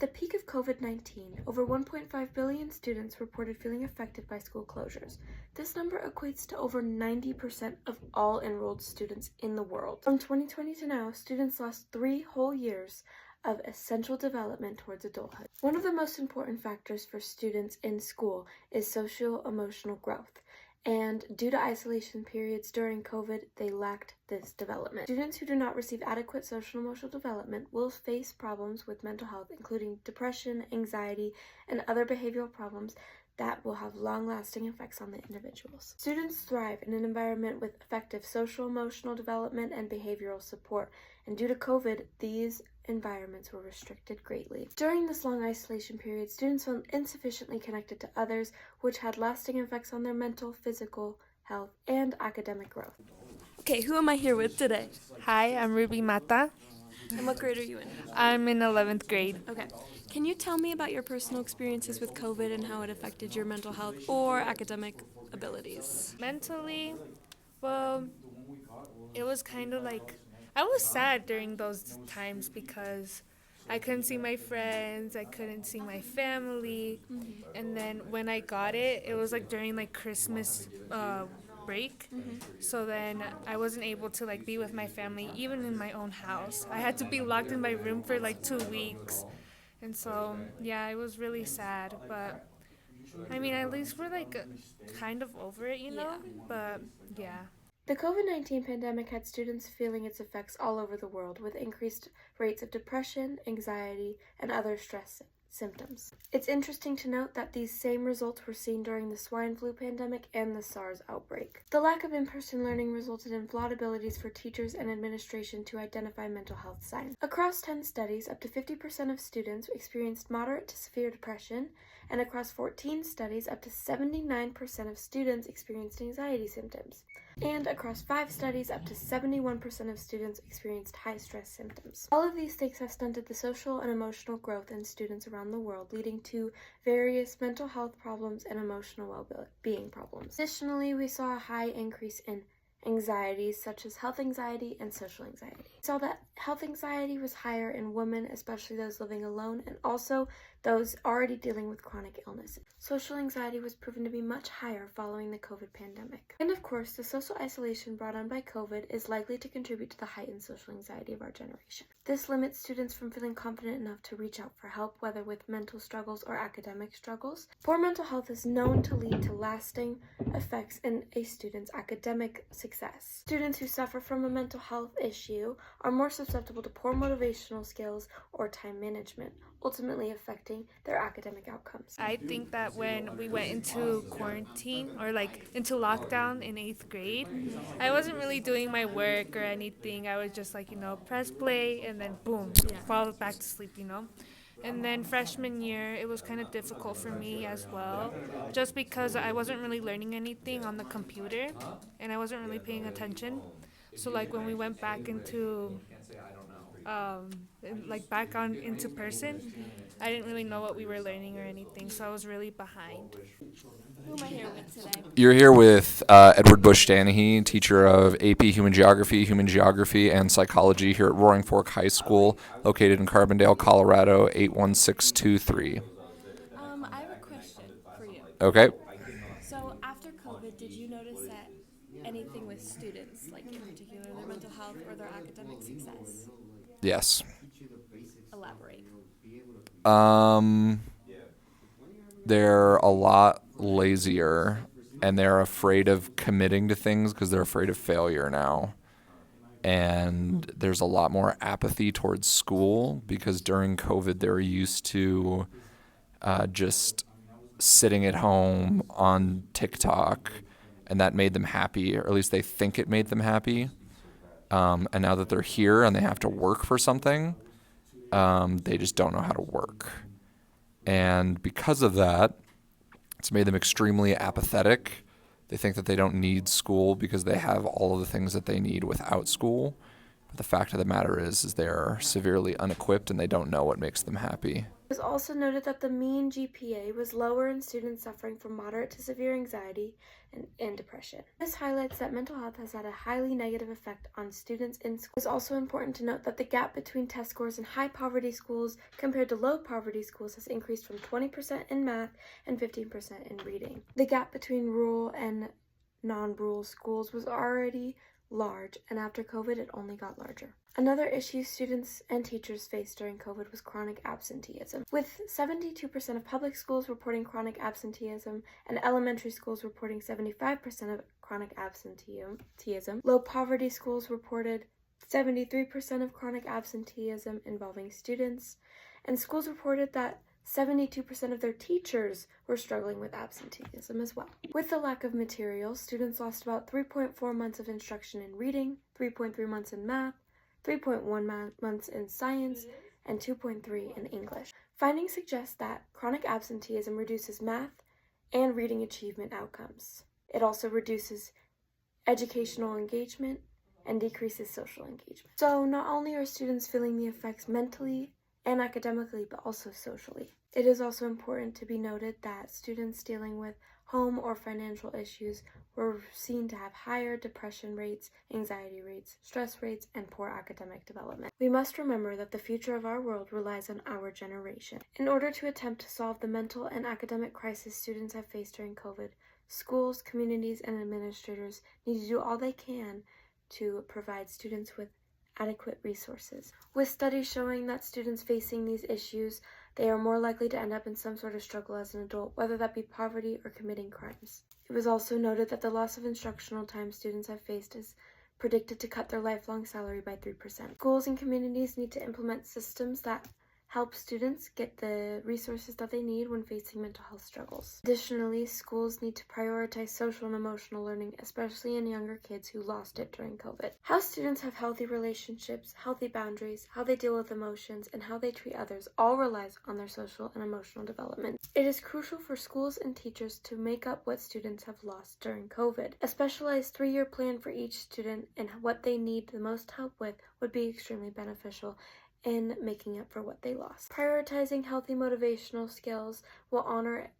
the peak of COVID-19, over 1.5 billion students reported feeling affected by school closures. This number equates to over 90% of all enrolled students in the world. From 2020 to now, students lost 3 whole years of essential development towards adulthood. One of the most important factors for students in school is socio-emotional growth. And due to isolation periods during COVID, they lacked this development. Students who do not receive adequate social and emotional development will face problems with mental health, including depression, anxiety, and other behavioral problems that will have long-lasting effects on the individuals. Students thrive in an environment with effective social, emotional development, and behavioral support, and due to COVID, these environments were restricted greatly. During this long isolation period, students felt insufficiently connected to others, which had lasting effects on their mental, physical health, and academic growth. Okay, who am I here with today? Hi, I'm Ruby Mata. And what grade are you in? I'm in 11th grade. Okay. Can you tell me about your personal experiences with COVID and how it affected your mental health or academic abilities? Mentally, well, it was kind of like I was sad during those times because I couldn't see my friends, I couldn't see my family, and then when I got it, it was like during like Christmas break. So then I wasn't able to like be with my family even in my own house. I had to be locked in my room for like 2 weeks. And so, yeah, it was really sad, but I mean, at least we're like kind of over it, you know? But yeah. The COVID-19 pandemic had students feeling its effects all over the world, with increased rates of depression, anxiety, and other stress symptoms. It's interesting to note that these same results were seen during the swine flu pandemic and the SARS outbreak. The lack of in-person learning resulted in flawed abilities for teachers and administration to identify mental health signs. Across 10 studies, up to 50% of students experienced moderate to severe depression, and across 14 studies, up to 79% of students experienced anxiety symptoms. And across 5 studies, up to 71% of students experienced high-stress symptoms. All of these things have stunted the social and emotional growth in students around the world, leading to various mental health problems and emotional well-being problems. Additionally, we saw a high increase in anxieties such as health anxiety and social anxiety. We saw that health anxiety was higher in women, especially those living alone, and also those already dealing with chronic illnesses. Social anxiety was proven to be much higher following the COVID pandemic. And of course, the social isolation brought on by COVID is likely to contribute to the heightened social anxiety of our generation. This limits students from feeling confident enough to reach out for help, whether with mental struggles or academic struggles. Poor mental health is known to lead to lasting effects in a student's academic success. Students who suffer from a mental health issue are more susceptible to poor motivational skills or time management, ultimately affecting their academic outcomes. I think that when we went into quarantine or like into lockdown in 8th grade, I wasn't really doing my work or anything. I was just like, press play and then boom, fall back to sleep, And then freshman year, it was kind of difficult for me as well, just because I wasn't really learning anything on the computer and I wasn't really paying attention. So like when we went back into back on into person, I didn't really know what we were learning or anything, so I was really behind. Who am I here with today? You're here with Edward Bush Danahy, teacher of AP Human Geography, and Psychology here at Roaring Fork High School, located in Carbondale, Colorado, 81623. I have a question for you. Okay. So after COVID, did you notice that anything with students, like in particular their mental health or their academic success? Yes. Elaborate. They're a lot lazier, and they're afraid of committing to things because they're afraid of failure now. And there's a lot more apathy towards school because during COVID they were used to just sitting at home on TikTok, and that made them happy, or at least they think it made them happy. And now that they're here and they have to work for something, they just don't know how to work. And because of that, it's made them extremely apathetic. They think that they don't need school because they have all of the things that they need without school. But the fact of the matter is they're severely unequipped and they don't know what makes them happy. It was also noted that the mean GPA was lower in students suffering from moderate to severe anxiety and depression. This highlights that mental health has had a highly negative effect on students in school. It is also important to note that the gap between test scores in high poverty schools compared to low poverty schools has increased from 20% in math and 15% in reading. The gap between rural and non-rural schools was already large, and after COVID it only got larger. Another issue students and teachers faced during COVID was chronic absenteeism, with 72% of public schools reporting chronic absenteeism and elementary schools reporting 75% of chronic absenteeism. Low poverty schools reported 73% of chronic absenteeism involving students, and schools reported that 72% of their teachers were struggling with absenteeism as well. With the lack of materials, students lost about 3.4 months of instruction in reading, 3.3 months in math, 3.1 months in science, and 2.3 in English. Findings suggest that chronic absenteeism reduces math and reading achievement outcomes. It also reduces educational engagement and decreases social engagement. So not only are students feeling the effects mentally and academically, but also socially. It is also important to be noted that students dealing with home or financial issues were seen to have higher depression rates, anxiety rates, stress rates, and poor academic development. We must remember that the future of our world relies on our generation. In order to attempt to solve the mental and academic crisis students have faced during COVID, schools, communities, and administrators need to do all they can to provide students with adequate resources. With studies showing that students facing these issues, they are more likely to end up in some sort of struggle as an adult, whether that be poverty or committing crimes. It was also noted that the loss of instructional time students have faced is predicted to cut their lifelong salary by 3%. Schools and communities need to implement systems that help students get the resources that they need when facing mental health struggles. Additionally, schools need to prioritize social and emotional learning, especially in younger kids who lost it during COVID. How students have healthy relationships, healthy boundaries, how they deal with emotions, and how they treat others all relies on their social and emotional development. It is crucial for schools and teachers to make up what students have lost during COVID. A specialized 3-year plan for each student and what they need the most help with would be extremely beneficial in making up for what they lost. Prioritizing healthy motivational skills will honor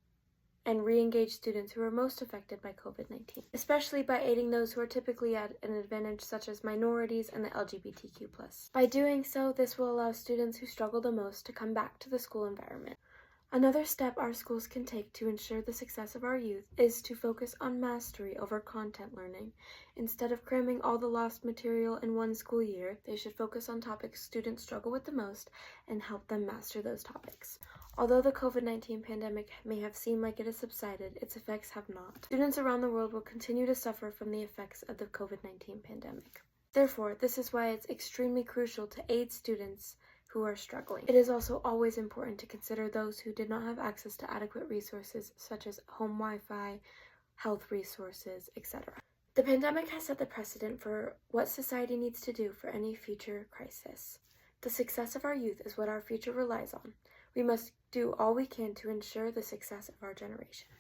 and re-engage students who are most affected by COVID-19, especially by aiding those who are typically at an advantage, such as minorities and the LGBTQ+. By doing so, this will allow students who struggle the most to come back to the school environment. Another step our schools can take to ensure the success of our youth is to focus on mastery over content learning. Instead of cramming all the lost material in one school year, they should focus on topics students struggle with the most and help them master those topics. Although the COVID-19 pandemic may have seemed like it has subsided, its effects have not. Students around the world will continue to suffer from the effects of the COVID-19 pandemic. Therefore, this is why it's extremely crucial to aid students who are struggling. It is also always important to consider those who did not have access to adequate resources such as home Wi-Fi, health resources, etc. The pandemic has set the precedent for what society needs to do for any future crisis. The success of our youth is what our future relies on. We must do all we can to ensure the success of our generation.